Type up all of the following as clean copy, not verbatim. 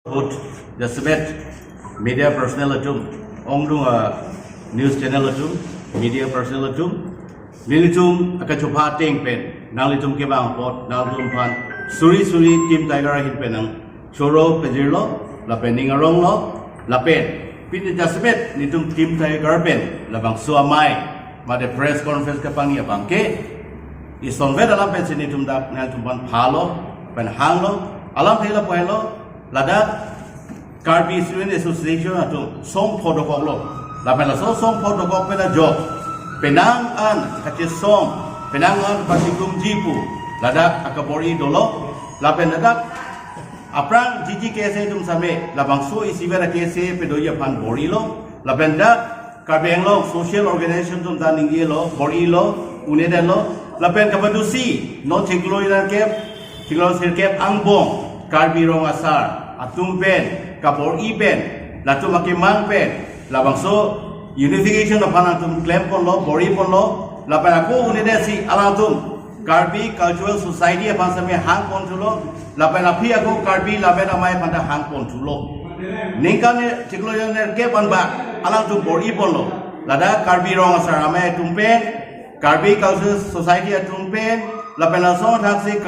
Host Jasmet media personnel atum ongdung news channel atum media personnel atum lilitum akan coba ting pen nang litum ke bang pot nang litum pan suri tim tiger hit penang choro pejirlo la pening arong lo la pen pin Jasmet litum tim tiger pen la bang suamai made press conference ka pangi abang ke ison ve dalam pen sinitum dak nang litum pan phalo pen hanglo alam thela poelo Lada Karbi Student Association atau song protokol lo, lapan laso song protokol pena job, penangan kacir song, penangan pasikum jipu, lada akabori dolo, lapan lada aprang jiji kese tum same, labang so isi vera kese pedoya pan bori lo, lapan lada Karbi lo social organization tum taningi lo, bori lo, uneda lo, lapan kapadusi, no teknologi kep, teknologi kep angbong, Karbi rong asar. Atum pen, kapor ipen, latu makimang pen, labang so unification of panatum claim pon lo, bori pon lo, lapan aku unidasi alatum Karbi Cultural Society apa sampai hang pon tulo, lapan api aku Karbi lapan amai pada hang pon tulo. Ningkane ciklo yang nerke pan bak alatum bori pon lo, lada Karbi rong asar amai tumpen, Karbi Cultural Society atumpen, lapan langsung taksi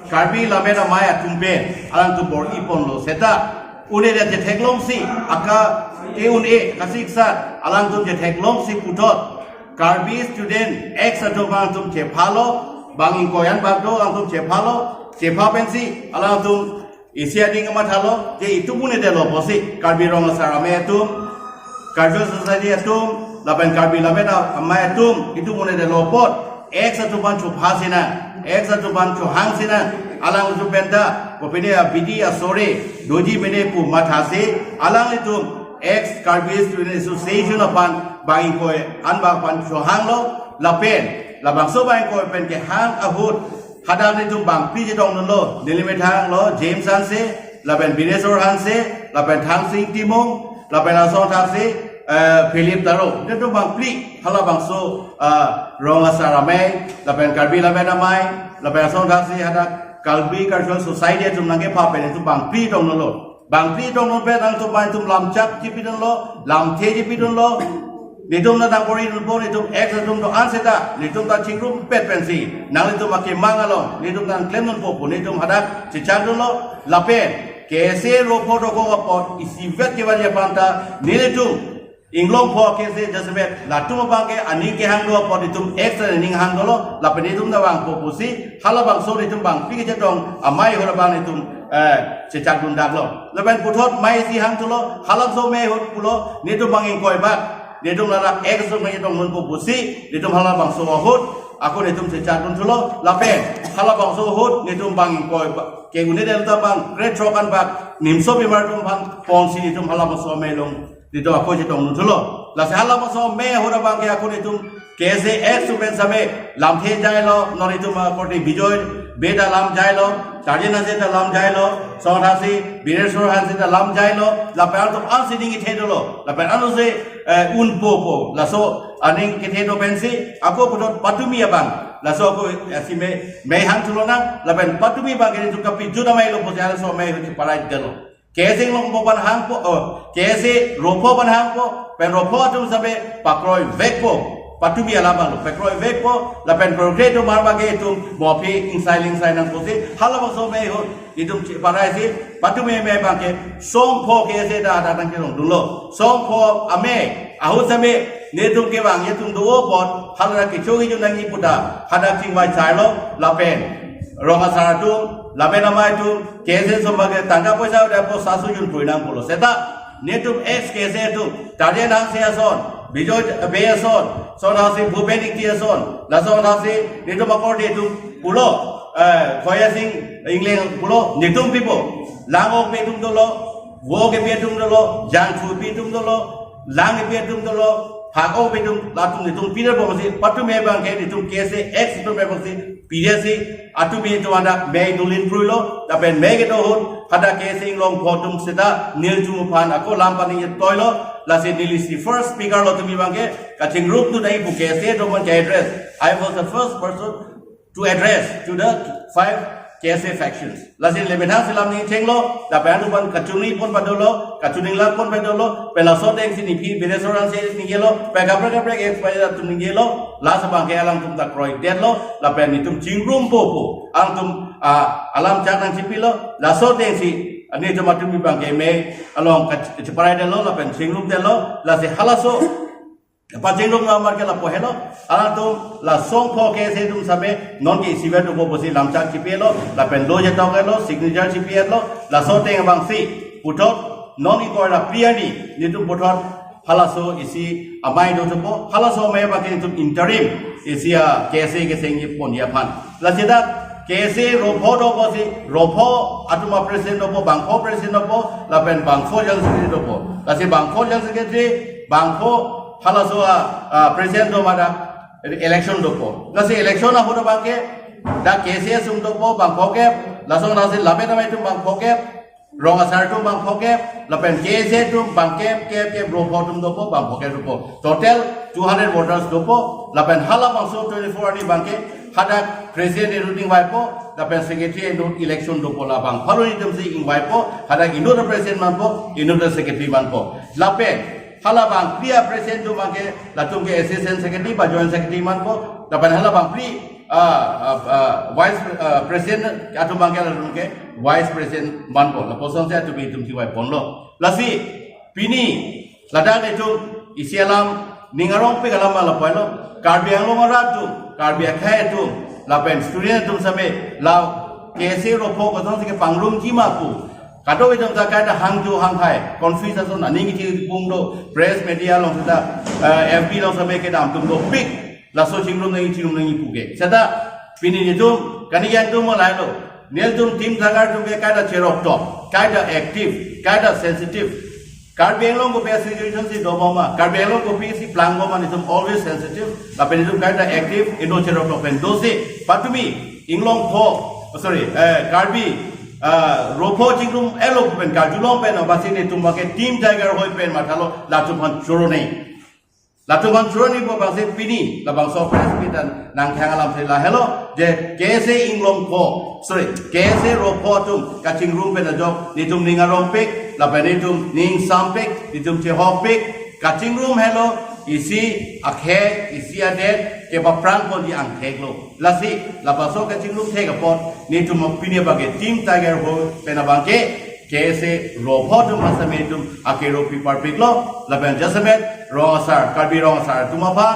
Karbi lamera maya tumpen alang tu bor ipon lo seta une dia jeteklong si aka une kasiksa alang tu jeteklong si putot Karbi student ex atau bang tum cepalo bangin koyan bagdo alang tum cepalo cepapensi alang tum isia ding matalo je itu une dia lo posi Karbi rong sarame tum Karbi society tum lapan Karbi lamera amaya tum itu une dia lo pot ex atau bang chupasina Eksa tu bantu hang sina alang tu benda kopene bidi asore doji bene pu mathase alang itu ex Karbi Student Association apan bang koy anba pan so hang lo lapen labang so bang koy pen ke hang ahut hadang itu bang pi jong lo nilimet hang lo James Hanse lapen binesor Hanse lapen thang sing timong lapen asong thase Philip Taro, itu bang pli, kalau bang so rong asarame, lapan Karbi lapan amai, lapan asong taksi ada Karbi Cultural Society itu nangke papen itu bang pli dong lo, bang pli dong lo pen itu bang itu lam cap jipidon lo, lam te jipidon lo, itu nadang bori lo, itu ex itu to anseta, itu ta cingrum pet pensi, nang itu makai mangalong, itu nang klaim non popo, itu ada cicandon lo, lapen, kese ropo roko apot, isi vet kewajiban panta, nilai itu Inglong po kese jasmet latum bangke aning ke hangdo po ditum extra ning hangdo lo lapen ditum da bang po pusi hala bang so ditum bang pi ke dong amai hola bang ditum cecak dundak lo lapen putot mai si hang tulo hala so me hot pulo ditum bang ing koi bak ditum la extra me dong mun po pusi ditum hala bang so hot aku ditum cecak dun tulo lapen hala bang so hot ditum bang ing koi bak ke gune delta bang great trokan bak nimso bimar dum bang ponsi ditum hala bang so me long Dito ako jitong nutulo. La sahala mo so me hura bang kaya ako nitum kese ex suben same lam the jai lo nor itum korti bijoy beda lam jai lo tarjena se ta lam jai lo sonthasi biresor han se ta lam jai lo la pa tum an siding ithe lo la pa anu se un popo la so aning kithe do pensi ako putot patumi abang la so ako asime me han tulo na la pa patumi bang kini tu kapi juda mai lo posya so me hu parai delo Kesing long popan hang po, kese ropo pan hang po, pen ropo atum sabe pakroi vekpo, patumi alaman lo, pakroi vekpo, la pen progredo marbage itum mopi insai nang posi, halabang so me ho, itum parai si, patumi me bangke, song po kese da datang ke long dulo, song po ame, ahut sabe, netum ke bang yetum duo pot, halala ke chogi jum nangi puta, hadak sing wai chai lo, la pen, Roma Saratum, Labena Maitum, Kese Sombaga, Tanga Posa, Depo Sasu Yun Puinam Polo Seta, Netum ex Kese tu, Tadian Hansiason, Bijo Beason, Sonasi Pubenik Tiason, Lason Hasi, Netum Accordi tu, Pulo, Koya Sing, England Pulo, Netum people, Lango Petum Dolo, Woke Petum Dolo, Janfu Petum Dolo, Lang Petum Dolo, Hako Petum, Latum Netum Peter Bosi, Patu Mebang, Netum Kese, ex Bosi. PDC atu be to anda me dulin prulo ta ben me ge to hot hada casing long photum seta nil chu phan ako lampani ye toilo la se nilisi first speaker lo tumi bange kaching group to dai buke se to man address I was the first person to address to the 5 KSA factions. Lasin lebenang silam ni cenglo, la penuban kacuni pun padolo, kacuning la pun padolo, pelaso deng sini pi beresoran se ni gelo, pegapre expire tu ni gelo, la sabang ke alam tum tak kroy deadlo, la pen itum jingrum popo, antum alam jangan cipilo, la so deng si ani tu matum bi bang ke me along ceparai delo, la pen jingrum delo, la se halaso Pajengdong ngamar ke la pohelo, alang tu la song po ke se tum sabe non ke siver tu po bosi lamchak cipelo, la pen loje tau ke lo, signature cipelo, la so teng bang si, putot non ikor la priani, ni tu putot halaso isi amai do tu po, halaso me ba ke tu interim isi KSA ke sengi pon ya pan, la jedak KSA ropo do po si, ropo atuma presiden do po, bangko presiden do po, la pen bangko yang sekretari do po, la si bangko yang sekretari, bangko halaso presiden do mada election do po nasi election na hono bangke da KSA sum do po bang poke laso nasi labe na itu bang poke rong asar tu bang poke lapen KSA tu bang ke bro tum do po bang poke do po total 200 voters do po lapen hala bangso 24 ni bangke hada presiden ruling wai po lapen secretary no election do po la bang phalo ni tum si ing wai po hada indo the president man po indo the secretary man po lapen halabang pria presiden tu bangke latung ke assistant secretary ba joint secretary man po dapat halabang pri vice president atau bangke latung ke vice president man po la posong saya tu bi tum tiwai pon lo lasi pini ladang itu isi alam ningarong pe kalam la po lo karbi ang lo marat tu karbi akhai tu la pen student tu same la KSA ro po ko tong ke panglum ji ma pu Kado itu tak ada hangju hanghai, confuse ason aning itu pungdo press media long kita FB long sampai ke dalam tumdo big laso cingrum nengi puge. Sada pini itu kanian tu mulai lo, nil tu tim sangar tu ke kada cerok top, kada active, kada sensitive. Karbiang long ko pesi situation si dobama, karbiang long ko pesi plango man itu always sensitive, tapi itu kada active, itu cerok top. Dosi, patumi inglong po, sorry, karbi ropo jingrum elo pen kajulong pen abasi ne tumake team tiger hoi pen matalo latuman churone latuman churone po bangse pini labang so president nang khang alam sela hello je KSA inglong ko sorry KSA ropo tum kachingrum pen ajok nitum ningarong pek lapen nitum ning sampek nitum chehopek kachingrum hello isi akhe isi adet ke baprang ko di angkek lo lasi lapaso kachingrum thega pot ni tum opini bage team tiger ho pena bangke KSA ropo tum asame tum akero pipar piklo lapen jasamet rongasar karbi rongasar tumapa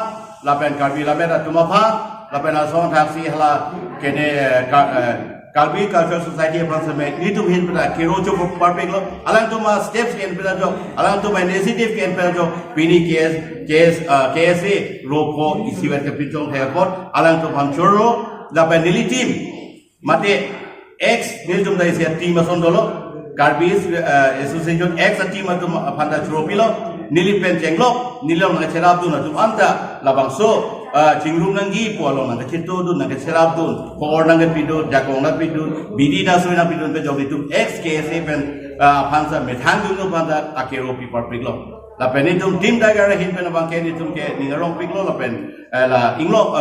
lapen karbi labera tumapa lapen asong taksi hala kene Kalbi Cultural Society of Transformation ni tu hin pada kiro jo perfect lo alang tu ma steps ken pada jo alang tu ma initiative ken pada jo pini KSA ropo isi wer kapitong airport alang tu panchoro la paneli team mate X ni tu dai sia team ason dolo Kalbi Association X team tu panda chropilo nili pen cenglo nilong na cherab tu na tu anta labang so Cingrum nangi pualo nang kecito tu nang keserap tu, kor nang kepidu, jakong nang kepidu, bidi nang suai nang kepidu pe jog itu XKSA pen pansa metang tu nu pansa akero pipar piglo. Lapen itu tim tiger hin pen abang ken itu ke ningarong piglo lapen la inglo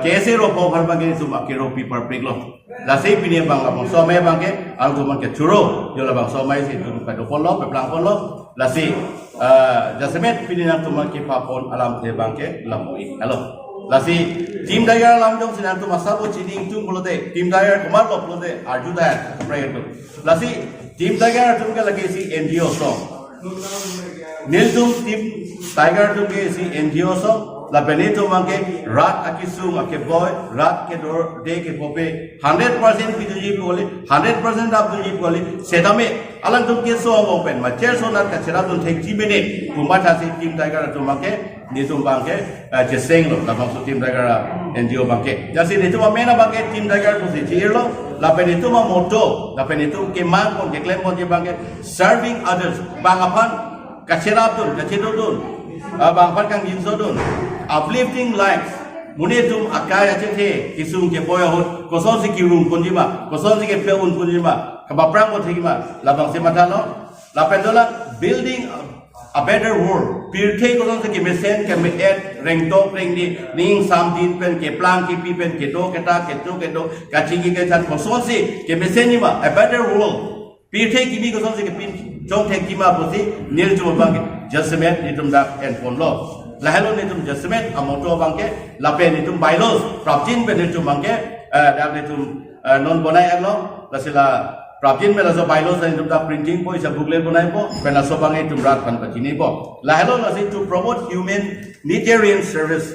KSA ro po har bang itu akero pipar piglo. La sei pini bang labang so me bang ke al tu man ke churo, yo labang so mai si tu pe do polo pe plang polo. La sei jasemet pini nang tu man ke papon alam te bang ke lamoi. Halo. Lasi tim tiger alam jong sinan tu masa bo chiding tu pulote tim tiger kumar lo pulote arju da pray tu. Lasi tim tiger tu ke lagi si NGO song. Nil tu tim tiger tu ke si NGO song. La benito mangke rat akisung ake boy rat ke dor de ke pope 100% piduji poli 100% ab duji poli sedame alang tu ke so open ma cher so nat ka chera tu thek ji mene kumata si tim tiger tu mangke ni tu mangke jeseng lo la bang tim tiger NGO mangke jasi ni tu ma mena mangke tim tiger tu si chir lo la benito ma moto la benito ke mang kon ke klem kon je mangke serving others bang apan ka chera tu ka chedo tu bang pan kang yin so dun uplifting lives mune tum akai ache the kisung ke boy hot koson si kirum kunjima koson si ke peun kunjima ka baprang ko thigima labang se matalo la pendola building a better world pirthei ko song se ki mesen ke me et reng tok reng ni ning sam din pen ke plang ki pi pen ke do ke ta ke do ka chi ki ke chan ko so si ke mesen ni ma a better world pirthei ki bi ko song se ke pin jong thek ki ma bo si nil chu bang justament ni tum dak and pon lo la hello ni tum justament amoto bang ke la pe ni tum bailos prapjin pe ni tum bang ke da ni tum non bonai alo la sila prapjin me la so bailos ni tum da printing po isa booklet bonai po pe la so bang e tum rat pan pachini po la hello la si to promote humanitarian service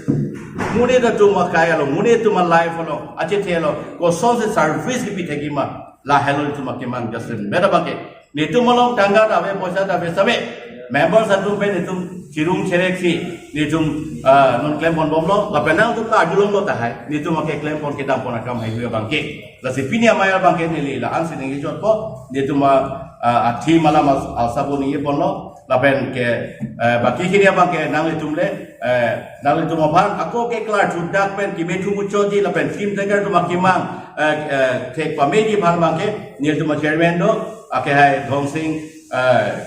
mune da tum ma kaya lo mune tum ma life lo ache the lo ko so se service ki pi theki ma la hello tum ma ke mang justament meta bang ke ni tum malong tangga da be poisa da be sabe members atum pe ni tum chirung cherek si ni tum non claim pon bom lo la penang tum ta julong lo ta hai ni tum ma ke claim pon ke dam pon akam hai hu bang ke la si pinia maya bang ke ni la an sin ngi jot po ni tum ma athi mala mas asabu ni pon lo la pen ke baki kini bang ke nang tum le nang tum bhan ako ke klar chu dak pen ki betu mu cho ji la pen team taker tum ki mang thek pa me ji bhan bang ke ni tum chairman do ake hai Dhong Sing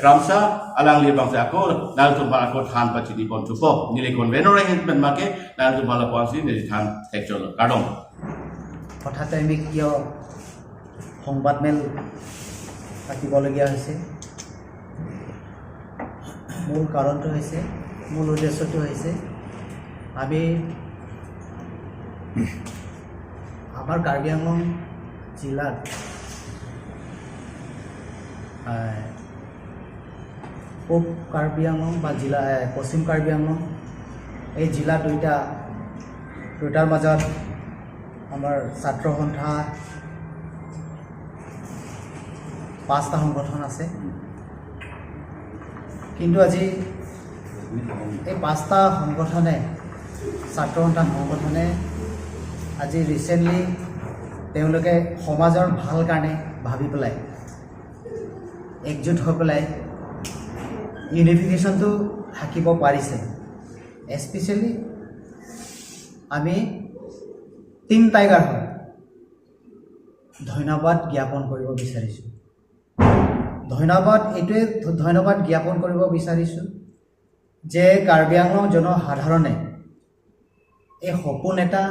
Kramsa alang li bangsa ako nal tum para ko than pachidi pon chu po ni le convenor hen pen ma ke nal tum pala ponsi ni than actual kadong হঠাতে আমি কিয় সংবাদ মেল পাতিবলগীয়া হৈছে মূল কাৰণটো হৈছে মূল উদ্দেশ্যটো হৈছে আমি আমাৰ কাৰ্বি আংলং জিলাত পূব কাৰ্বি আংলং বা জিলা পশ্চিম কাৰ্বি আংলং এই জিলা দুটাৰ মাজত আমাৰ ছাত্ৰ সন্থা 5টা সংগঠন আছে কিন্তু আজি এই 5টা সংগঠনে ছাত্ৰ সন্থা সংগঠনে আজি ৰিসেন্টলি তেওঁলোকে সমাজৰ ভাল কাৰণে ভাবি পেলাই একজুট হৈ পেলাই ইউনিফিকেশ্যনটো থাকিব পাৰিছে স্পেচিয়েলি আমি টিম টাইগাৰ হয় ধন্যবাদ জ্ঞাপন কৰিব বিচাৰিছোঁ ধন্যবাদ জ্ঞাপন কৰিব বিচাৰিছোঁ যে কাৰ্বি আংলং জনসাধাৰণে এই সপোন এটা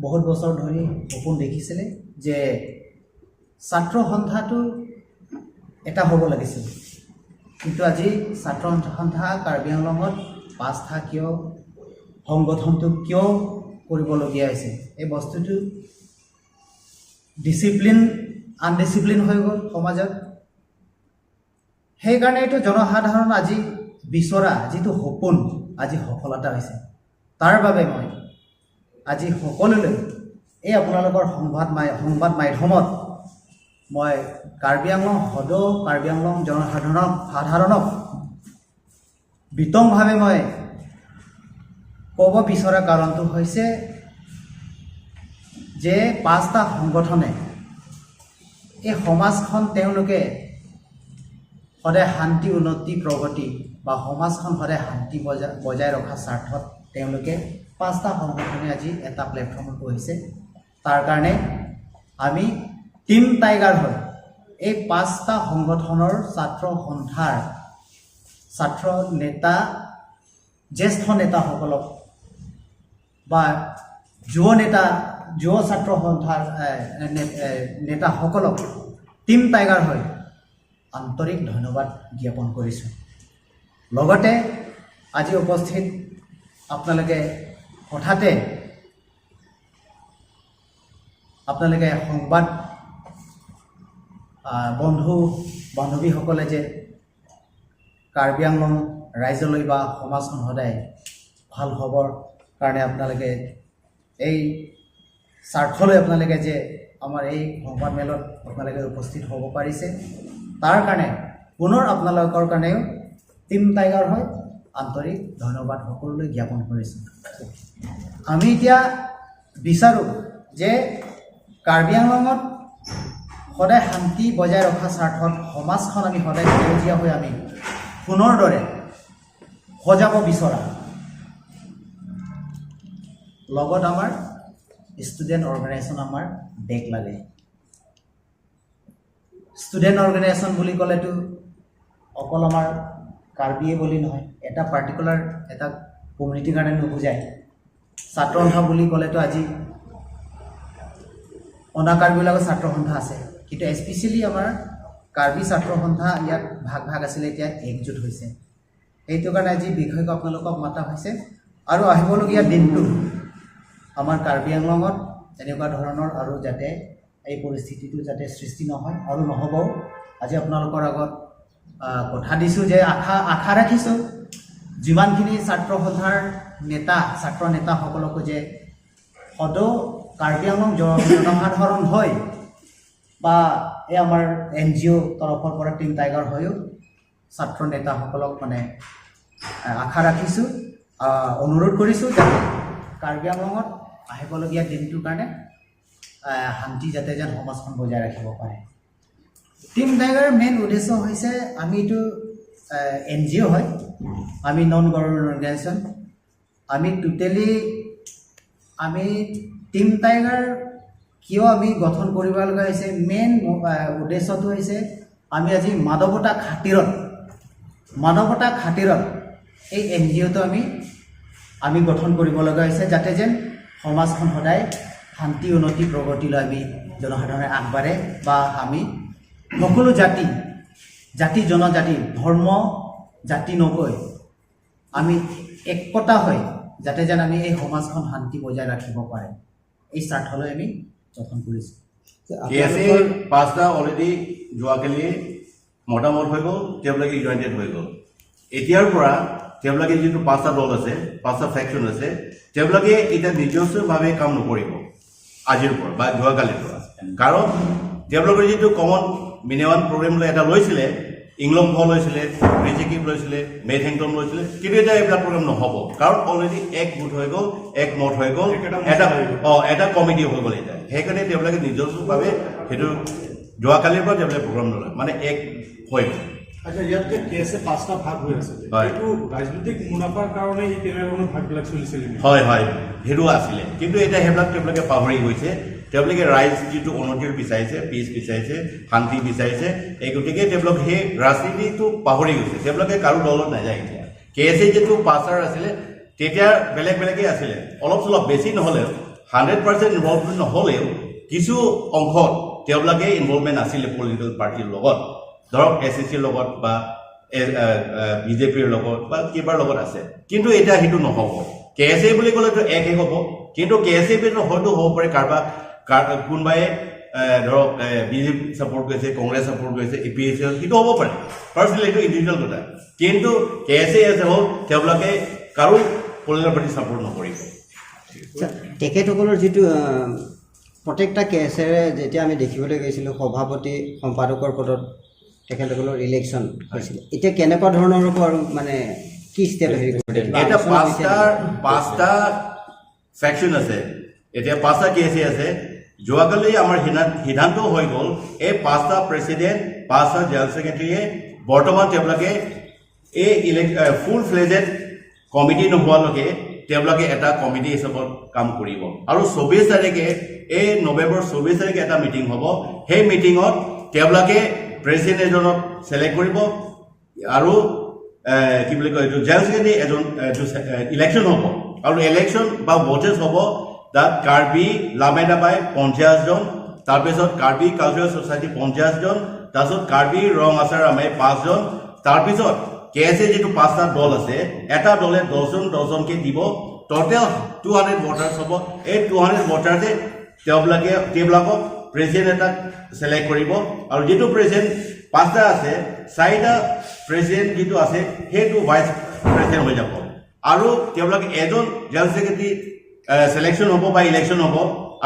বহুত বছৰ ধৰি সপোন দেখিছিলে যে ছাত্ৰ সন্থাটো এটা হ'ব লাগিছিল কিন্তু আজি ছাত্ৰ সন্থা কাৰ্বি আংলঙত 5টা কিয় সংগঠনটো কিয় কৰিবলগীয়া হৈছে এই বস্তুটো আনডিসিপ্লিন হৈ গ'ল সমাজত সেইকাৰণে এইটো জনসাধাৰণ আজি বিচৰা যিটো সপোন আজি সফলতা হৈছে তাৰ বাবে মই আজি সকলোলৈ এই আপোনালোকৰ সংবাদ মাধ্যমত মই কাৰ্বি আংলং সদৌ কাৰ্বি আংলং জনসাধাৰণক বিতংভাৱে মই ক'ব বিচৰা কাৰণটো হৈছে যে 5টা সংগঠনে এই সমাজখন তেওঁলোকে সদায় শান্তি উন্নতি প্ৰগতি বা সমাজখন সদায় শান্তি বজাই ৰখাৰ স্বাৰ্থত তেওঁলোকে 5টা সংগঠনে আজি এটা প্লেটফৰ্মত বহিছে তাৰ কাৰণে আমি টিম টাইগাৰ হয় এই 5টা সংগঠনৰ ছাত্ৰ সন্থাৰ ছাত্ৰ নেতা জ্যেষ্ঠ নেতাসকলক বা যুৱ ছাত্ৰ সন্থাৰ নেতাসকলক টিম টাইগাৰ হয় আন্তৰিক ধন্যবাদ জ্ঞাপন কৰিছোঁ লগতে আজি উপস্থিত আপোনালোকে হঠাতে আপোনালোকে সংবাদ বান্ধৱীসকলে যে কাৰ্বি আংলং ৰাইজলৈ বা সমাজখন সদায় ভাল হ'বৰ কাৰণে আপোনালোকে এই স্বাৰ্থলৈ আপোনালোকে যে আমাৰ এই সংবাদ মেলত আপোনালোকে উপস্থিত হ'ব পাৰিছে তাৰ কাৰণে পুনৰ আপোনালোকৰ কাৰণেও টিম টাইগাৰ হয় আন্তৰিক ধন্যবাদ সকলোলৈ জ্ঞাপন কৰিছোঁ আমি এতিয়া বিচাৰোঁ যে কাৰ্বি আংলঙত সদায় শান্তি বজাই ৰখাৰ স্বাৰ্থত সমাজখন আমি সদায় সেউজীয়া হৈ আমি পুনৰ দৰে সজাব বিচৰা লগত আমাৰ ষ্টুডেণ্ট অৰ্গেনাইজেশ্যন আমাৰ বেগ লাগে ষ্টুডেণ্ট অৰ্গেনাইজেশ্যন বুলি ক'লেতো অকল আমাৰ কাৰ্বিয়ে বুলি নহয়, এটা পাৰ্টিকুলাৰ এটা কমিউনিটিৰ কাৰণে নুবুজায়। ছাত্ৰ সন্থা বুলি ক'লেতো আজি অনা কাৰ্বিবিলাকৰ ছাত্ৰ সন্থা আছে, কিন্তু স্পেচিয়েলি আমাৰ কাৰ্বি ছাত্ৰ সন্থা ইয়াত ভাগ ভাগ আছিলে, এতিয়া একজোট হৈছে। সেইটো কাৰণে আজি বিষয়ক আপোনালোকক মাতা হৈছে। আৰু আহিবলগীয়া দিনটো আমাৰ কাৰ্বি আংলঙত এনেকুৱা ধৰণৰ আৰু যাতে এই পৰিস্থিতিটো যাতে সৃষ্টি নহয় আৰু নহ'বও, আজি আপোনালোকৰ আগত কথা দিছোঁ যে আশা ৰাখিছোঁ যিমানখিনি ছাত্ৰ সন্থাৰ ছাত্ৰ নেতাসকলকো যে সদৌ কাৰ্বি আংলং জনসাধাৰণ হৈ বা এই আমাৰ NGO তৰফৰ পৰা টিম টাইগাৰ হৈও ছাত্ৰ নেতাসকলক মানে আশা ৰাখিছোঁ, অনুৰোধ কৰিছোঁ যাতে কাৰ্বি আংলঙত আহিবলগীয়া দিনটোৰ কাৰণে শান্তি যাতে যেন সমাজখন বজাই ৰাখিব পাৰে। টিম টাইগাৰৰ মেইন উদ্দেশ্য হৈছে, আমিতো NGO হয়, আমি নন গভৰ্ণমেণ্ট অৰ্গেনাইজেশ্যন। আমি টিম টাইগাৰ কিয় আমি গঠন কৰিব লগা হৈছে, মেইন উদ্দেশ্যটো হৈছে আমি আজি মানৱতা খাতিৰত এই NGOটো আমি গঠন কৰিব লগা হৈছে, যাতে যেন সমাজখন সদায় শান্তি উন্নতি প্ৰগতিলৈ আমি জনসাধাৰণে আগবাঢ়ে বা আমি সকলো জাতি জনজাতি ধৰ্ম জাতি নকৈ আমি একতা হৈ যাতে যেন আমি এই সমাজখন শান্তি বজাই ৰাখিব পাৰে, এই স্বাৰ্থলৈ আমি গঠন কৰিছোঁ। পাঁচটা অলৰেডি যোৱাকালি মতামত হৈ গ'ল, তেওঁলোকে ইউনাইটেড হৈ গ'ল। এতিয়াৰ পৰা তেওঁলোকে যিটো পাঁচটা দল আছে, পাঁচটা ফেকশ্যন আছে, তেওঁলোকে এতিয়া নিজস্বভাৱে কাম নকৰিব আজিৰ পৰা বা যোৱাকালিৰ পৰা। কাৰণ তেওঁলোকৰ যিটো কমন মিনিমাম প্ৰগ্ৰেম এটা লৈছিলে, ইংলং ফল লৈছিলে, ৰিজিকিপ লৈছিলে, মেথেংটন লৈছিলে, কিন্তু এতিয়া এইবিলাক প্ৰগ্ৰেম নহ'ব। কাৰণ অলৰেডি এক গোট হৈ গ'ল, এক মত হৈ গ'ল, এটা কমিটি হৈ গ'ল এতিয়া। সেইকাৰণে তেওঁলোকে নিজস্বভাৱে সেইটো যোৱাকালিৰ পৰা তেওঁলোকে প্ৰগ্ৰাম নলয়, মানে এক হৈ গ'ল। আচ্ছা, ইয়াত যে কেছে পাঁচটা ভাগ হৈ আছে, এইটো ৰাজনৈতিক মুনাফাৰ কাৰণে এই তেনেধৰণৰ ভাগবিলাক চলিছিল। হয়, সেইটো আছিলে, কিন্তু এতিয়া সেইবিলাক তেওঁলোকে পাহৰি গৈছে। তেওঁলোকে ৰাইজ যিটো উন্নতিৰ বিচাৰিছে, পিচ বিচাৰিছে, শান্তি বিচাৰিছে, এই গতিকে তেওঁলোকে সেই ৰাজনীতিটো পাহৰি গৈছে। তেওঁলোকে কাৰো দলত নাযায়। এতিয়া কেছে যিটো পাছাৰ আছিলে তেতিয়া বেলেগেই আছিলে, অলপ চলপ বেছি নহ'লেও 100% ইনভলভমেণ্ট নহ'লেও কিছু অংশত তেওঁলোকে ইনভলভমেণ্ট আছিলে পলিটিকেল পাৰ্টিৰ লগত, ধৰক SSCৰ লগত বা BJPৰ লগত বা কিবাৰ লগত আছে। কিন্তু এতিয়া সেইটো নহ'ব। KSA বুলি ক'লেতো একহে হ'ব, কিন্তু KSA হয়তো হ'ব পাৰে কোনোবাই ধৰক BJP ছাপোৰ্ট কৰিছে, কংগ্ৰেছ ছাপোৰ্ট কৰিছে, APSC সেইটো হ'ব পাৰে, পাৰ্চনেলি এইটো ইণ্ডিভিজুৱেল কথা। কিন্তু KSA হ'ল তেওঁলোকে কাৰো পলিটিকেল পাৰ্টি ছাপোৰ্ট নকৰিব। তেখেতসকলৰ যিটো প্ৰত্যেকটা কেছেৰে যেতিয়া আমি দেখিবলৈ গৈছিলোঁ সভাপতি সম্পাদকৰ পদত তেখেতসকলৰ ইলেকশ্যন হৈছিলে, এতিয়া কেনেকুৱা ধৰণৰ হ'ব আৰু মানে কি ষ্টেপ হেৰি কৰিব? এতিয়া পাঁচটা ফেকশ্যন আছে, এতিয়া পাঁচটা KSA আছে। যোৱাকালি আমাৰ সিদ্ধান্ত হৈ গ'ল, এই পাঁচটা প্ৰেচিডেণ্ট, পাঁচটা জেনেৰেল ছেক্ৰেটাৰীয়ে বৰ্তমান তেওঁলোকে এই ফুল ফ্লেজেড কমিটি নোহোৱালৈকে তেওঁলোকে এটা কমিটি হিচাপত কাম কৰিব। আৰু 24 তাৰিখে এই নৱেম্বৰ 24 তাৰিখে এটা মিটিং হ'ব। সেই মিটিঙত তেওঁলোকে প্ৰেচিডেণ্ট এজনক ছিলেক্ট কৰিব আৰু কি বুলি কয় এইটো জেনেৰেল ছেক্ৰেটাৰী এজন ইলেকশ্যন হ'ব। আৰু ইলেকশ্যন বা ভোটেজ হ'ব, তাত কাৰ্বি লামেদাবাই 50 জন, তাৰপিছত কাৰ্বি কালচাৰেল ছ'চাইটি 50 জন, তাৰপিছত কাৰ্বি ৰং আচাৰ আমে 5 জন, তাৰপিছত KSA যিটো পাঁচটা দল আছে, এটা দলে 10জনকৈ দিব। টোটেল 200 ভোটাৰ্ছ হ'ব। এই 200 ভোটাৰ্ছে তেওঁলোকক প্ৰেচিডেণ্ট এটাক ছিলেক্ট কৰিব। আৰু যিটো প্ৰেচিডেণ্ট পাঁচটা আছে, 4টা প্ৰেচিডেণ্ট যিটো আছে সেইটো ভাইচ প্ৰেচিডেণ্ট হৈ যাব। আৰু তেওঁলোকে এজন জেনেৰেল ছেক্ৰেটাৰী ছিলেকশ্যন হ'ব বা ইলেকশ্যন হ'ব।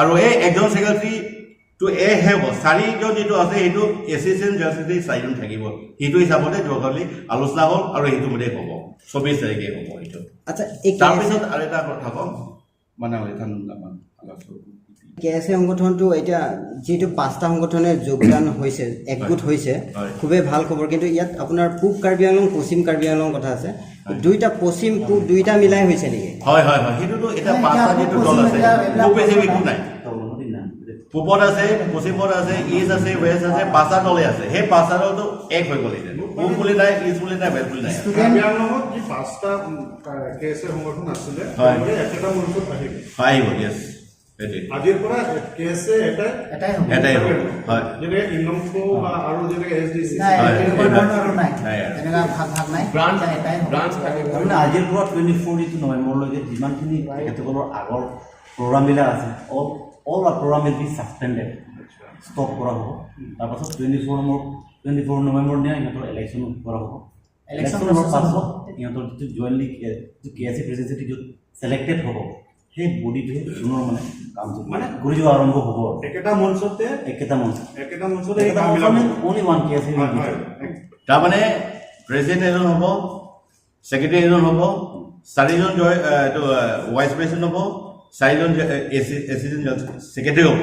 আৰু এই একজন ছেক্ৰেটাৰীটো হ'ব, 4জন যিটো আছে সেইটো এছিষ্টেণ্ট জেনেৰেল ছেক্ৰেটাৰী 4জন থাকিব। সেইটো হিচাপতে যোৱাকালি আলোচনা হ'ল আৰু সেইটো মতে হ'ব, 24 তাৰিখে হ'ব সেইটো। আচ্ছা, তাৰপিছত আৰু এটা কথা ক'ম, মানে KSA সংগঠনটো এতিয়া যিটো পাঁচটা সংগঠনে যোগদান হৈছে, একগোট হৈছে, খুবেই ভাল খবৰ। কিন্তু ইয়াত আপোনাৰ পূব কাৰ্বি আংলং, পশ্চিম কাৰ্বি আংলং কথা আছে, দুইটা পশ্চিম পূব দুইটা মিলাই হৈছে নেকি? হয়, সেইটোতো এতিয়া পাঁচটা যিটো দল আছে, খুব বেছি একো নাই। পূবত আছে, পশ্চিমত আছে, ইষ্ট আছে, ৱেষ্ট আছে, পাঁচটা দলে আছে। সেই পাঁচটা দলটো এক হৈ গ'ল এতিয়া। পূব বুলি নাই, ইষ্ট বুলি নাই, বেষ্ট বুলি নাই। ষ্টুডেণ্ট কাৰ্বি আংলঙত যি 5টা কেএছএ সংগঠন আছিলে হয়। একেটা মঞ্চত আহিব আহিব, য়েছ, সেইটোৱে। আজিৰ পৰা কেএছএ এটাই হ'ব এটাই হ'ব, হয়। যেনেকৈ ইংলংকো বা আৰু যেনেকৈ SDC নাই হয়, তেনেকুৱা ধৰণৰ আৰু নাই নাই আৰু। তেনেকুৱা ভাগ নাই ব্ৰাঞ্চ এটাই হ'ব ব্ৰাঞ্চ থাকিব তাৰমানে আজিৰ পৰা 24 নৱেম্বৰলৈকে যিমানখিনি তেখেতসকলৰ আগৰ প্ৰগ্ৰামবিলাক আছে all programme will be suspended, stop কৰা হ'ব। তাৰপাছত 24 নৱেম্বৰ দিনা ইহঁতৰ ইলেকশ্যন কৰা হ'ব। Election ইলেকশ্যনৰ process পাছত হ'ব। ইহঁতৰ যিটো জইণ্টলি কেএছএ প্ৰেচিডেণ্ট য'ত ছিলেক্টেড হ'ব সেই বডিটোৱে পুনৰ মানে কামটো মানে কৰি যোৱা আৰম্ভ হ'ব আৰু একেটা মঞ্চতে একেটা মঞ্চ এই কামবিলাক হ'ব। অনলি ওৱান কেএছএ হয়, হয়। তাৰমানে প্ৰেচিডেণ্ট এজন হ'ব, ছেক্ৰেটাৰী এজন হ'ব, 4জন ভাইচ প্ৰেচিডেণ্ট হ'ব, 4জন এছিষ্টেণ্ট ছেক্ৰেটাৰী হ'ব।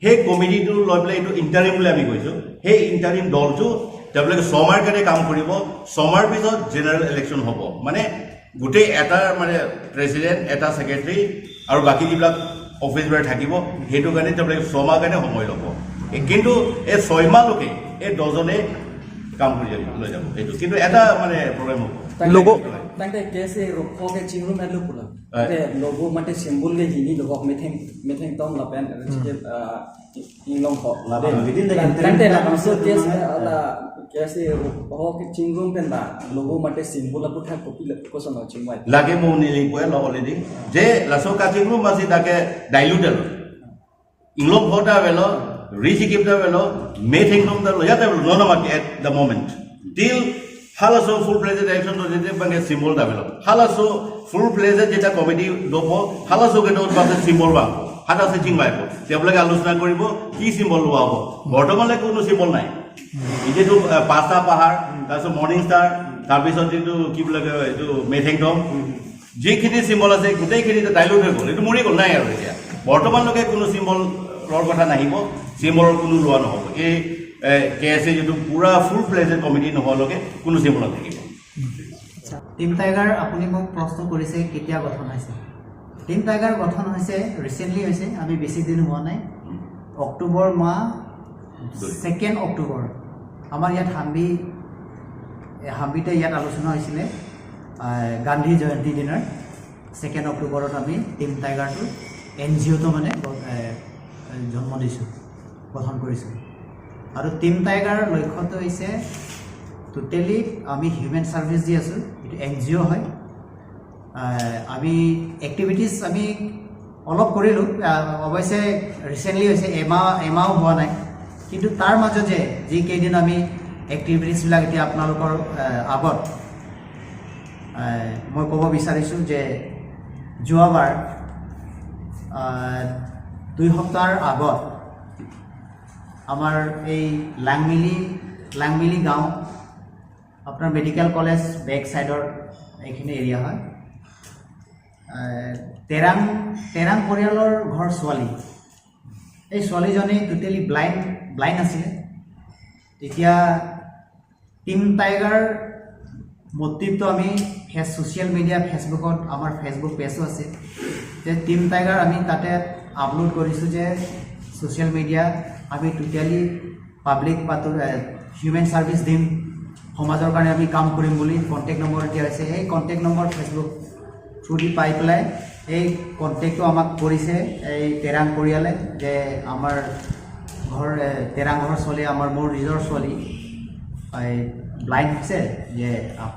সেই কমিটিটো লৈ পেলাই এইটো ইণ্টাৰিম বুলি আমি কৈছোঁ। সেই ইণ্টাৰিম দলটো তেওঁলোকে 6 মাহৰ কাৰণে কাম কৰিব। 6 মাহৰ পিছত জেনেৰেল ইলেকশ্যন হ'ব। মানে গোটেই এটা মানে প্ৰেচিডেণ্ট, এটা ছেক্ৰেটাৰী আৰু বাকী যিবিলাক অফিচবিলাক থাকিব, সেইটো কাৰণে তেওঁলোকে 6 মাহৰ কাৰণে সময় ল'ব। কিন্তু এই 6 মাহলৈকে এই 10জনে কাম কৰি লৈ যাব সেইটো। কিন্তু এটা মানে প্ৰব্লেম হ'ব, logo tante kese rokho ke chingru me lupula te logo mate symbol le jini logo metheng tom la pen che inglong ho la de within the tante la so kese la kese rokho ke chingru pen la logo mate symbol la putha copy la ko sono chingwai lagi mau nilai kue lo already. Je langsung kacing lu masih take diluted. Inglok kota velo, resikip dah velo, meeting nom dah lo ya dah velo no nama at the moment. Till halaso full pledged action to jete bange symbol dah velo. Halaso full pledged jeta committee dopo halaso ke dot bange symbol bang. Hata se ching baik. Tiap lagi alusna koribo ki symbol lo abo. Bortoman lagi kuno symbol nai. Ini tu pasta pahar, kaso morning star, তাৰপিছত এইটো কি বুলি কয় এইটো মেথেংটম যিখিনি symbol আছে গোটেইখিনি dilute হৈ গ'ল, এইটো মৰি গ'ল, নাই আৰু এতিয়া বৰ্তমানলৈকে কোনো চিম্বলৰ কথা নাহিব, চিম্বলৰ কোনো লোৱা নহ'ব। এই কেএছএ যিটো পুৰা ফুল প্লেজেড কমিটি নোহোৱালৈকে কোনো চিম্বল নাথাকিব। টিম টাইগাৰ আপুনি মোক প্ৰশ্ন কৰিছে কেতিয়া গঠন হৈছে। টিম টাইগাৰ গঠন হৈছে ৰিচেণ্টলি হৈছে, আমি বেছি দিন হোৱা নাই। অক্টোবৰ মাহ 2 অক্টোবৰ আমাৰ ইয়াত হাম্বিতে ইয়াত আলোচনা হৈছিলে গান্ধী জয়ন্তী দিনৰ 2 অক্টোবৰত আমি টিম টাইগাৰটো NGOটো মানে জন্ম দিছোঁ, গঠন কৰিছোঁ। আৰু টিম টাইগাৰৰ লক্ষ্যটো হৈছে টোটেলি আমি হিউমেন ছাৰ্ভিচ দি আছোঁ, এইটো NGO হয়। আমি এক্টিভিটিছ আমি অলপ কৰিলোঁ, অৱশ্যে ৰিচেণ্টলি হৈছে এমাহো হোৱা নাই। কিন্তু তাৰ মাজতে যিকেইদিন আমি এক্টিভিটিছবিলাক এতিয়া আপোনালোকৰ আগত মই ক'ব বিচাৰিছোঁ যে যোৱাবাৰ 2 সপ্তাহৰ আগত আমাৰ এই লাংমিলি গাঁও আপোনাৰ মেডিকেল কলেজ বেক ছাইডৰ এইখিনি এৰিয়া হয়। তেৰাং পৰিয়ালৰ ঘৰ ছোৱালী, এই ছোৱালীজনী টোটেলি ব্লাইণ্ড আছিলে। তেতিয়া টিম টাইগাৰ মটিভটো আমি ছ'চিয়েল মিডিয়া ফেচবুকত আমাৰ ফেচবুক পেজো আছে, যে টিম টাইগাৰ আমি তাতে আপলোড কৰিছোঁ যে ছ'চিয়েল মিডিয়া আমি টোটেলি পাব্লিক হিউমেন ছাৰ্ভিচ দিম, সমাজৰ কাৰণে আমি কাম কৰিম বুলি কণ্টেক্ট নম্বৰ দিয়া হৈছে। সেই কণ্টেক্ট নম্বৰ ফেচবুক থ্ৰু দি পাই পেলাই এই কণ্টেক্টটো আমাক কৰিছে এই তেৰাং পৰিয়ালে, যে আমাৰ তেৰাং ঘৰৰ ছোৱালী, মোৰ নিজৰ ছোৱালী ব্লাইণ্ড হৈছে, যে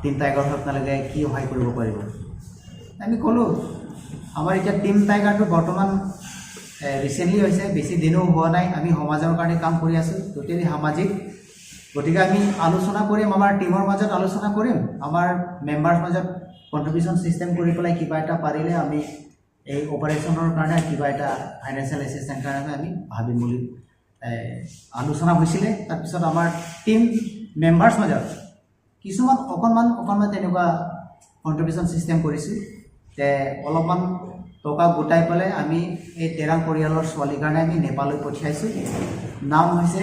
টিম টাইগাৰ আপোনালোকে কি সহায় কৰিব পাৰিব। আমি ক'লোঁ আমাৰ এতিয়া টিম টাইগাৰটো বৰ্তমান ৰিচেণ্টলি হৈছে, বেছি দিনো হোৱা নাই। আমি সমাজৰ কাৰণে কাম কৰি আছোঁ, টোটেলি সামাজিক। গতিকে আমি আলোচনা কৰিম, আমাৰ টিমৰ মাজত আলোচনা কৰিম, আমাৰ মেম্বাৰ্ছ মাজত কণ্ট্ৰিবিউশ্যন ছিষ্টেম কৰি পেলাই কিবা এটা পাৰিলে আমি এই অপাৰেশ্যনৰ কাৰণে কিবা এটা ফাইনেন্সিয়েল এছিষ্টেণ্ট কাৰণে আমি ভাবিম বুলি আলোচনা হৈছিলে। তাৰপিছত আমাৰ টিম মেম্বাৰ্ছ মাজত কিছুমান অকণমান তেনেকুৱা কণ্ট্ৰিবিউশ্যন ছিষ্টেম কৰিছোঁ, যে অলপমান টকা গোটাই পেলাই আমি এই তেৰাং পৰিয়ালৰ ছোৱালীৰ কাৰণে আমি নেপাললৈ পঠিয়াইছোঁ। নাম হৈছে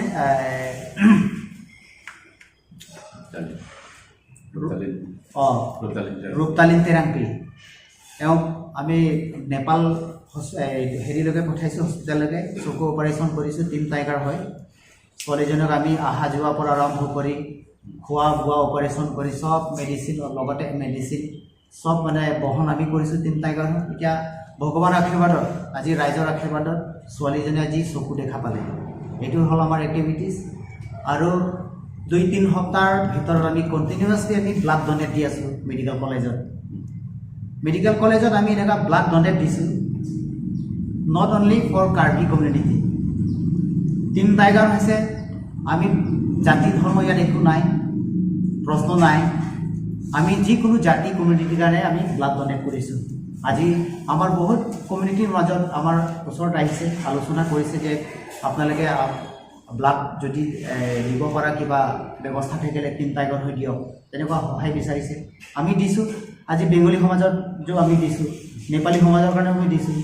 ৰূপতালিন তেৰাংপি। তেওঁক আমি নেপাল হেৰিলৈকে পঠাইছোঁ, হস্পিটেললৈকে চকু অপাৰেশ্যন কৰিছোঁ। টিম টাইগাৰ হয়। ছোৱালীজনক আমি অহা যোৱাৰ পৰা আৰম্ভ কৰি খোৱা বোৱা অপাৰেশ্যন কৰি সব মেডিচিন লগতে মেডিচিন সব মানে বহন আমি কৰিছোঁ টিম টাইগাৰ এতিয়া ভগৱানৰ আশীৰ্বাদত আজি ৰাইজৰ আশীৰ্বাদত ছোৱালীজনী আজি চকু দেখা পালে এইটো হ'ল আমাৰ এক্টিভিটিজ আৰু 2-3 সপ্তাহৰ ভিতৰত আমি কণ্টিনিউৱাছলি আমি ব্লাড ডনেট দি আছোঁ মেডিকেল কলেজত আমি এনেকুৱা ব্লাড ডনেট দিছোঁ not only for Karbi community team tiger হৈছে আমি জাতি ধৰ্ম ইয়াত একো নাই প্ৰশ্ন নাই আমি যিকোনো জাতি কমিউনিটিৰ কাৰণে আমি ব্লাড ডনেট কৰিছোঁ আজি আমাৰ বহুত কমিউনিটিৰ মাজত আমাৰ ওচৰত আহিছে আলোচনা কৰিছে যে আপোনালোকে ব্লাড যদি দিব পৰা কিবা ব্যৱস্থা থাকিলে টিম টাইগাৰ হৈ দিয়ক তেনেকুৱা সহায় বিচাৰিছে আমি দিছোঁ আজি বেংগলী সমাজত আমি দিছোঁ নেপালী সমাজৰ কাৰণেও আমি দিছোঁ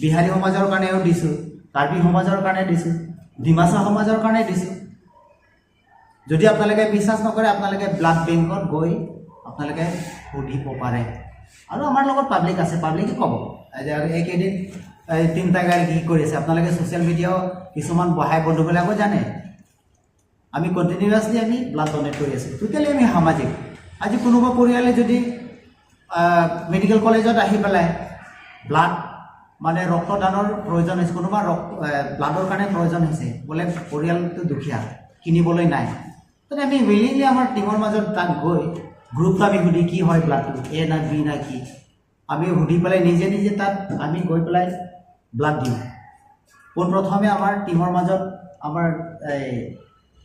বিহাৰী সমাজৰ কাৰণেও দিছোঁ কাৰ্বি সমাজৰ কাৰণে দিছোঁ ডিমাচা সমাজৰ কাৰণে দিছোঁ যদি আপোনালোকে বিশ্বাস নকৰে আপোনালোকে ব্লাড বেংকত গৈ আপোনালোকে সুধিব পাৰে আৰু আমাৰ লগত পাব্লিক আছে পাব্লিকে ক'ব এইকেইদিন টিম টাইগাৰ কি কৰিছে আপোনালোকে ছ'চিয়েল মিডিয়াও কিছুমান বহাই বন্ধুবিলাকো জানে আমি কণ্টিনিউৱাছলি আমি ব্লাড ডনেট কৰি আছোঁ টোটেলি আমি সামাজিক আজি কোনোবা পৰিয়ালে যদি মেডিকেল কলেজত আহি পেলাই ব্লাড মানে ৰক্তদানৰ প্ৰয়োজন হৈছে কোনোবা ব্লাডৰ কাৰণে প্ৰয়োজন হৈছে বোলে পৰিয়ালটো দুখীয়া কিনিবলৈ নাই তেনে আমি উইলিংলি আমাৰ টিমৰ মাজত তাত গৈ গ্ৰুপটো আমি সুধি কি হয় ব্লাডটো এ না বি না কি আমি সুধি পেলাই নিজে নিজে তাত আমি গৈ পেলাই ব্লাড দিওঁ পোনপ্ৰথমে আমাৰ টিমৰ মাজত আমাৰ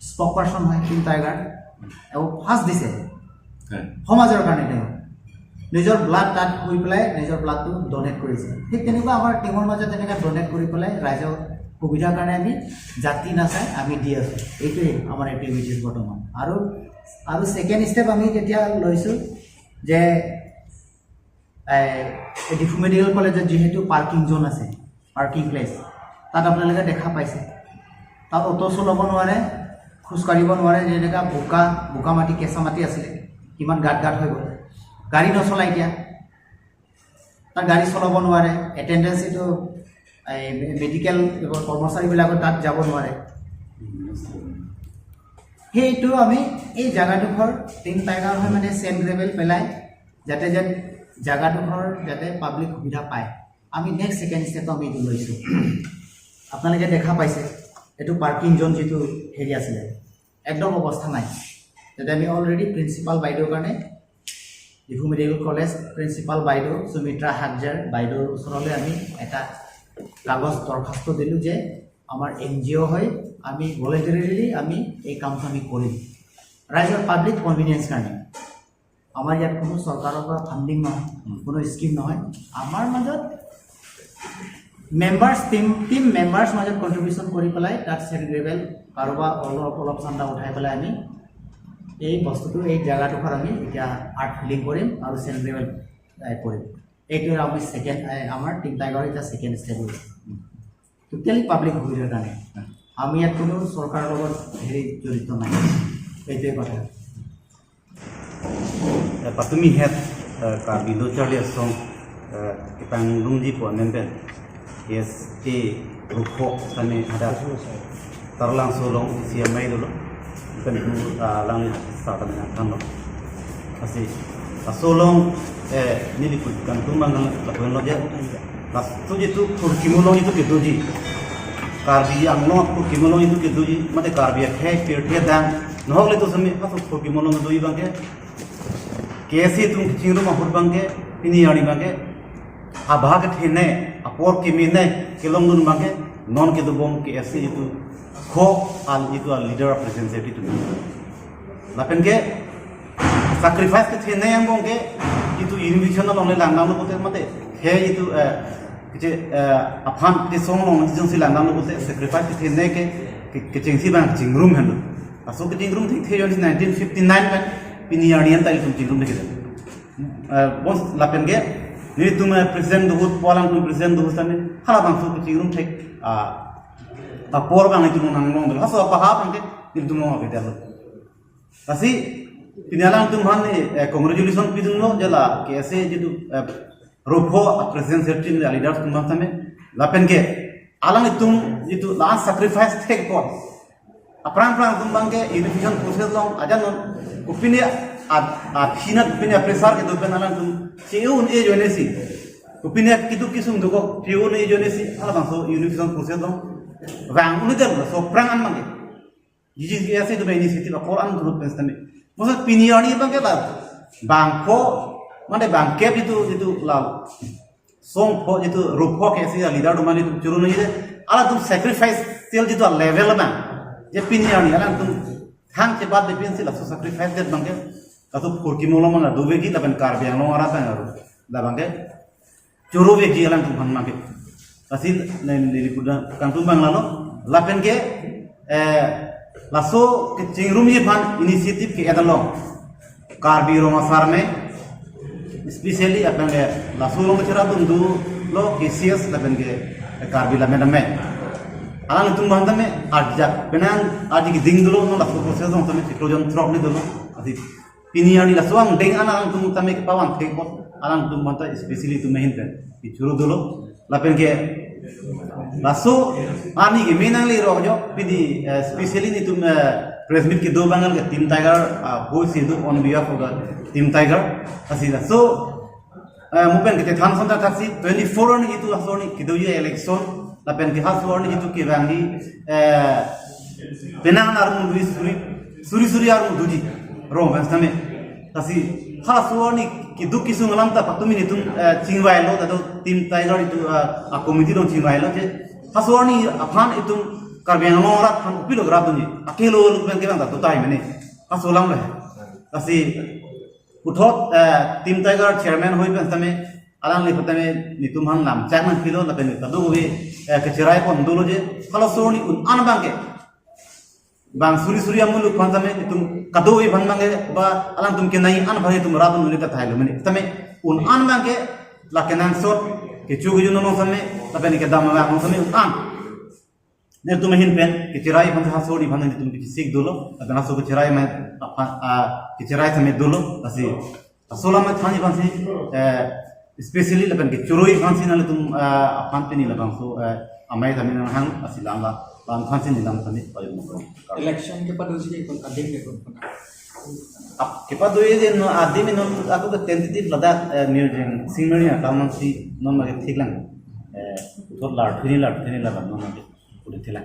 স্পক পাৰ্চন হয় টিম টাইগাৰ আৰু ফাৰ্ষ্ট দিছে সমাজৰ কাৰণে তেওঁ নিজৰ ব্লাড তাত গৈ পেলাই নিজৰ ব্লাডটো ডনেট কৰিছে ঠিক তেনেকুৱা আমাৰ টিমৰ মাজত তেনেকৈ ডনেট কৰি পেলাই ৰাইজৰ সুবিধাৰ কাৰণে আমি জাতি নাচাই আমি দি আছোঁ এইটোৱেই আমাৰ এক্টিভিটিজ বৰ্তমান আৰু ছেকেণ্ড ষ্টেপ আমি যেতিয়া লৈছোঁ যে ডিফু মেডিকেল কলেজত যিহেতু পাৰ্কিং জ'ন আছে পাৰ্কিং প্লেচ তাত আপোনালোকে দেখা পাইছে তাত অটো চলাব নোৱাৰে খোজকাঢ়িব নোৱাৰে যেনেকুৱা বোকা মাটি কেঁচা মাটি আছিলে কিমান গাঁত হৈ গ'ল গাড়ী নচলায় এতিয়া তাত গাড়ী চলাব নোৱাৰে এটেণ্ডেঞ্চ এইটো মেডিকেল কৰ্মচাৰীবিলাকৰ তাত যাব নোৱাৰে সেইটো আমি এই জেগাডোখৰ টিম টাইগাৰ হৈ মানে চেণ্ট গ্ৰেভেল পেলাই যাতে জেগাডোখৰ যাতে পাব্লিক সুবিধা পায় আমি নেক্সট ছেকেণ্ড ষ্টেপটো আমি এইটো লৈছোঁ আপোনালোকে দেখা পাইছে এইটো পাৰ্কিং জ'ন যিটো হেৰি আছিলে একদম অৱস্থা নাই যাতে আমি অলৰেডি প্ৰিন্সিপাল বাইদেউৰ কাৰণে ডিফু মেডিকেল কলেজ প্ৰিন্সিপাল বাইদেউ সুমিত্ৰা হাগজাৰ বাইদেউৰ ওচৰলৈ আমি এটা কাগজ দৰখাস্ত দিলোঁ যে আমাৰ NGO হৈ আমি ভলেণ্টাৰীলি আমি এই কামটো আমি কৰিম ৰাইজৰ পাব্লিক কনভিনিয়েন্স কাৰণে আমাৰ ইয়াত কোনো চৰকাৰৰ পৰা ফাণ্ডিং নহয় কোনো স্কিম নহয় আমাৰ মাজত মেম্বাৰ্ছ টিম মেম্বাৰ্ছ মাজত কণ্ট্ৰিবিউশ্যন কৰি পেলাই তাত চেণ্ট গ্ৰেভেল কাৰোবাৰ অলপ চান্দা উঠাই পেলাই আমি এই বস্তুটো এই জেগাডোখৰ আমি এতিয়া আৰ্ট ফিলিং কৰিম আৰু চেণ্ট গ্ৰেভেল কৰিম এইটো আমি আমাৰ টিম টাইগাৰ এতিয়া ছেকেণ্ড ষ্টেপ হৈছে টোটেলি পাব্লিক সুবিধাৰ কাৰণে আমি ইয়াত কোনো চৰকাৰৰ লগত হেৰি জড়িত নাই এইটোৱে কথা Patumi het Karbi Charlie Asong Kipang Lungji po Nemben yes Rukho Tani ada Tarlang Solong CMI dulu kan itu lang startan kan lo masih Solong ni dikutkan tumbang lakukan lo dia pas tu itu kurkimulong itu gitu ji Karbi anglo kurkimulong itu gitu ji mate Karbi hai pir dan nohol itu sami pas kurkimulong itu i bangke कैसे तुम Chingru mahur bangke ini yani bangke abhag thene apor kimine kelongun bangke non ke dubong ke ऐसे itu kho al itu al leader of representative tu lapen ke sacrifice ke thene yang bangke itu invitation na longle langang lo bote mate he itu ke aphan ke song long jong si langang lo bote sacrifice ke thene ke chingsi bang chingrum hendo aso ke chingrum thi 1959 kan Piniyanian tadi tu cingrum deh kita. Bos lapen ke, ni tu presiden dohut, polang tu presiden dohut sana, halah bang tu cingrum cek, por bang itu nong nong dulu, asal apa hal bang ke, ni tu nong apa itu. Tapi pinialang tu mana congratulation pidun lo jala, kaise jitu rokho presiden sertin leader tu bang sana, lapen ke, alang itu jitu last sacrifice tek kok. Aprang tumbangke unification proses long aja non upini phina upini pressure ke dopen alang tum ceun e jonesi upini kitu kisum duko ceun e jonesi ala bangso unification proses long wang unidel so prang an mangke jiji ese do initiative Quran group pensame masa piniani bangke la bangko mane bangke itu la song po itu rupo ke ese leader do mane tu churu ni ala tum sacrifice tel itu level bang je piniani alang tum hang ke bad depend sila so sacrifice det bangke katu kurki molo mana do begi laban karbiang long ara ta ngaru da bangke churu begi alang tum han mangke asil nili kuda kang tumbang lalo lapen ke laso ke cingrum ye pan inisiatif ke edalong karbi roma farme especially apen ke laso long chera dundu lo KCS lapen ke karbi lamen me alang tumbang tame ajak penan aji ki ding dulo no laso proses on tame tikrojon trop ni dulo ati piniani laso ang deng alang tum tame ke pawan ke pot alang tumbang ta especially tu mehin pen ki churu dulo lapen ke laso ani ke menang li rojo pidi especially ni tum press meet ke do bangal ke team tiger ho sidu on behalf of the team tiger asida so mupen ke than sonta taksi 24 ni itu laso ni ke do ye election lapen ke haso ni itu ke bangi penang nar mu suri ar mu duji ro banstame asi haso ni ki duki sungalam ta patumi ni tum chingwai lo da team tiger itu a committee lo chingwai lo je haso ni aphan itu karbiang lo rat han upilo grab dunji akelo lu ben ke bang ta to tai mene haso lam le asi uthot team tiger chairman hoi ben tame alang le patame ni tum han nam chairman kilo la ben ta do we ke chirai kon dolo je haso ni un an bang ke bang suri amulu pantame tum kadoi bang mangi ba alang tum ke nai an bhai tum radun ni ta thailo mene tame un an bang ke la kenan sot ke chugu juno no same tabe ni ke dam ma no same un an ne tum hin pen ke chirai bang ha sori bang ni tum ke sik dolo adana so ke chirai ma ke chirai same dolo asi asola ma thani bang si especially la ben ke churoi bang si na tum apan pe ni la bang so amai tami na hang asi lamba bang khansin ni lam tami payo mo election ke pada uji kon ading ke kon kepa do ye no adimi non aku ke tentative lada music singmani akaman si non ma thik lang thot lar thini la non ma puri thila